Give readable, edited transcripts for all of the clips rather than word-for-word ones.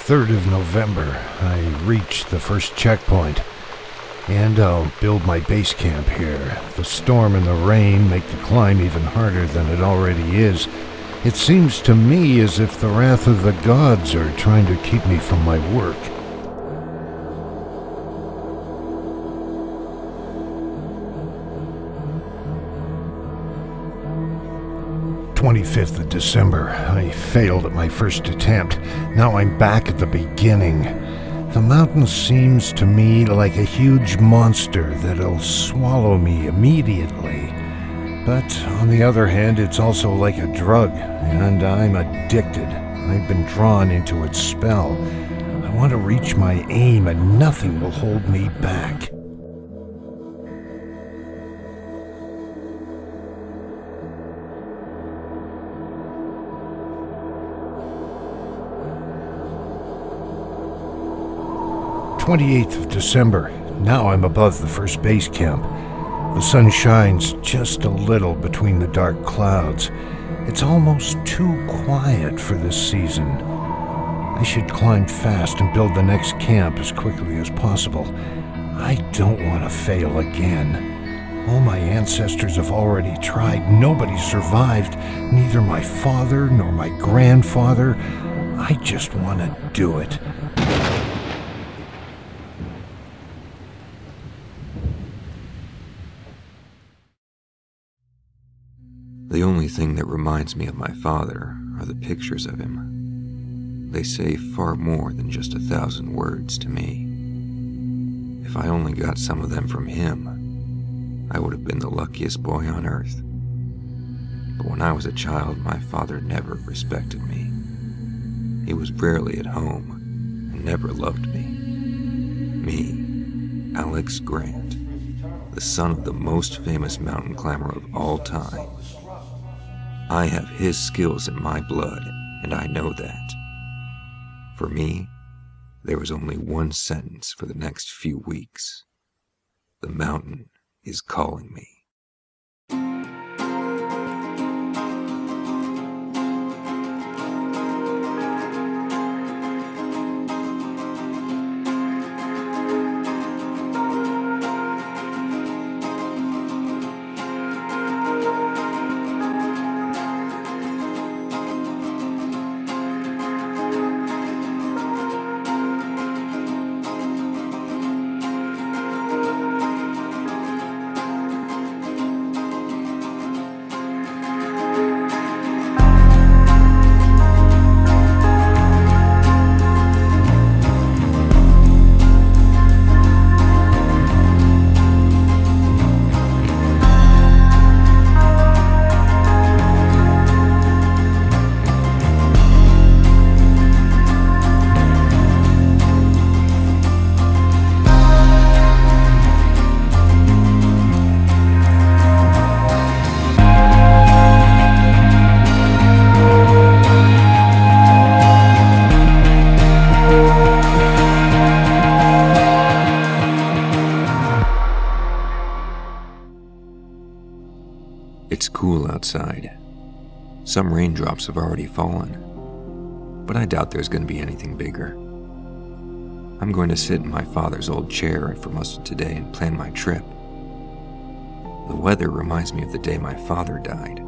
3rd of November, I reach the first checkpoint, and I'll build my base camp here. The storm and the rain make the climb even harder than it already is. It seems to me as if the wrath of the gods are trying to keep me from my work. 25th of December. I failed at my first attempt. Now I'm back at the beginning. The mountain seems to me like a huge monster that'll swallow me immediately. But on the other hand, it's also like a drug, and I'm addicted. I've been drawn into its spell. I want to reach my aim, and nothing will hold me back. "28th of December. Now I'm above the first base camp. The sun shines just a little between the dark clouds. It's almost too quiet for this season. I should climb fast and build the next camp as quickly as possible. I don't want to fail again. All my ancestors have already tried. Nobody survived. Neither my father nor my grandfather. I just want to do it." The only thing that reminds me of my father are the pictures of him. They say far more than just 1,000 words to me. If I only got some of them from him, I would have been the luckiest boy on earth. But when I was a child, my father never respected me. He was rarely at home and never loved me. Me, Alex Grant, the son of the most famous mountain climber of all time. I have his skills in my blood, and I know that. For me, there was only one sentence for the next few weeks. The mountain is calling me. It's cool outside. Some raindrops have already fallen, but I doubt there's going to be anything bigger. I'm going to sit in my father's old chair for most of today and plan my trip. The weather reminds me of the day my father died.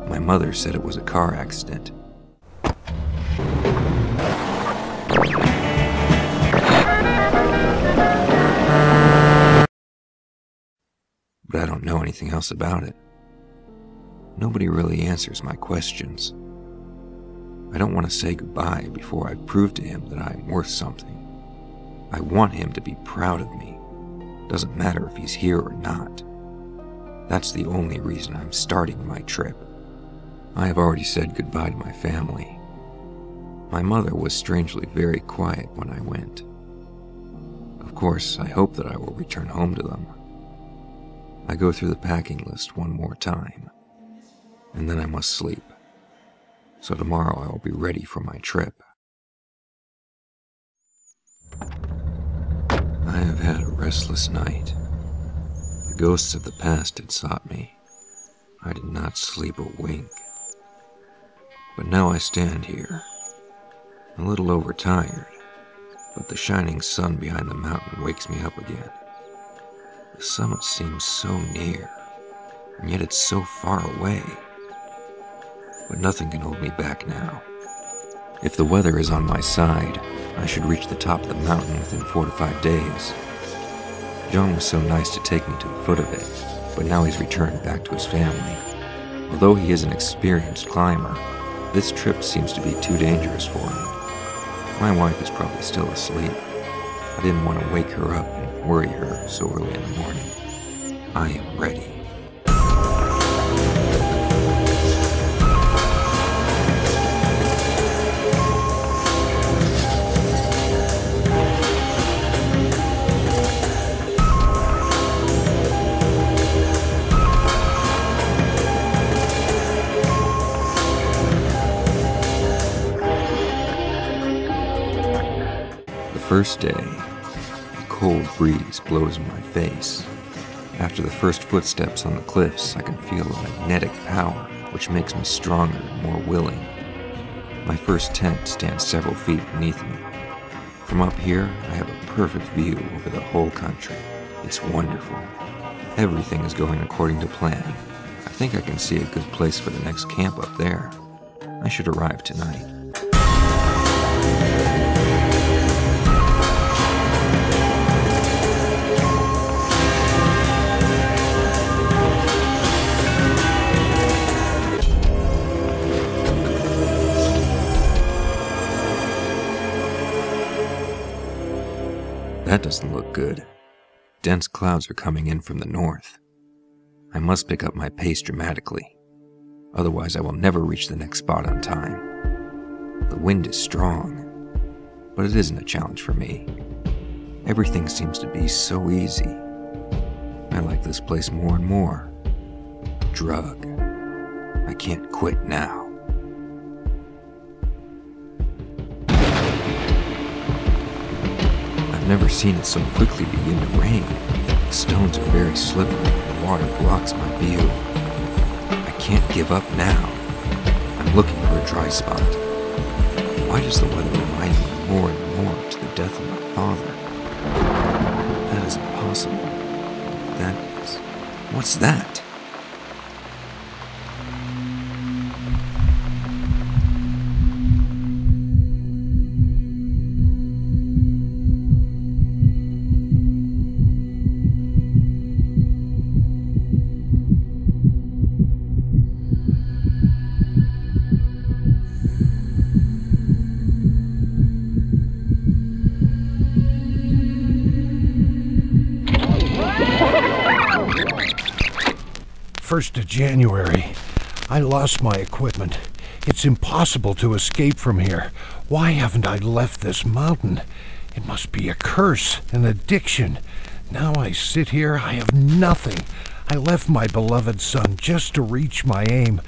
My mother said it was a car accident. But I don't know anything else about it. Nobody really answers my questions. I don't want to say goodbye before I've proved to him that I am worth something. I want him to be proud of me. Doesn't matter if he's here or not. That's the only reason I'm starting my trip. I have already said goodbye to my family. My mother was strangely very quiet when I went. Of course, I hope that I will return home to them. I go through the packing list one more time, and then I must sleep. So tomorrow I will be ready for my trip. I have had a restless night. The ghosts of the past had sought me. I did not sleep a wink. But now I stand here. a little overtired, but the shining sun behind the mountain wakes me up again. The summit seems so near, and yet it's so far away. But nothing can hold me back now. If the weather is on my side, I should reach the top of the mountain within 4 to 5 days. John was so nice to take me to the foot of it, but now he's returned back to his family. Although he is an experienced climber, this trip seems to be too dangerous for him. My wife is probably still asleep. I didn't want to wake her up and worry her so early in the morning. I am ready. First day, a cold breeze blows in my face. After the first footsteps on the cliffs, I can feel a magnetic power which makes me stronger and more willing. My first tent stands several feet beneath me. From up here, I have a perfect view over the whole country. It's wonderful. Everything is going according to plan. I think I can see a good place for the next camp up there. I should arrive tonight. That doesn't look good. Dense clouds are coming in from the north. I must pick up my pace dramatically. Otherwise, I will never reach the next spot on time. The wind is strong, but it isn't a challenge for me. Everything seems to be so easy. I like this place more and more. Drug. I can't quit now. I've never seen it so quickly begin to rain. The stones are very slippery and the water blocks my view. I can't give up now. I'm looking for a dry spot. Why does the weather remind me more and more to the death of my father? That is impossible. That is... What's that? First of January. I lost my equipment. It's impossible to escape from here. Why haven't I left this mountain? It must be a curse, an addiction. Now I sit here, I have nothing. I left my beloved son just to reach my aim.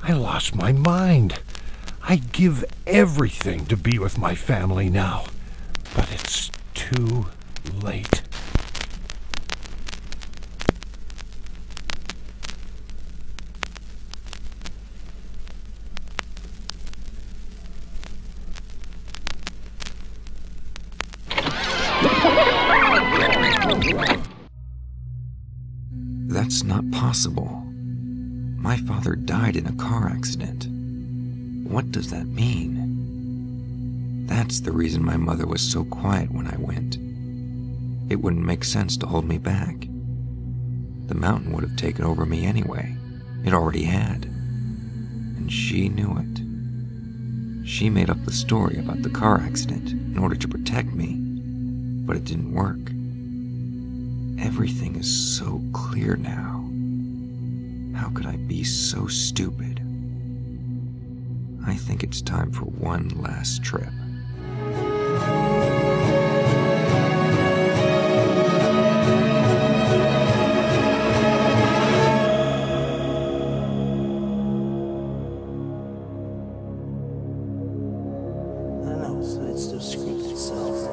I lost my mind. I'd give everything to be with my family now. But it's too late. That's not possible. My father died in a car accident. What does that mean? That's the reason my mother was so quiet when I went. It wouldn't make sense to hold me back. The mountain would have taken over me anyway. It already had. And she knew it. She made up the story about the car accident in order to protect me, but it didn't work. Everything is so clear now. How could I be so stupid? I think it's time for one last trip. I know, so it still screams itself.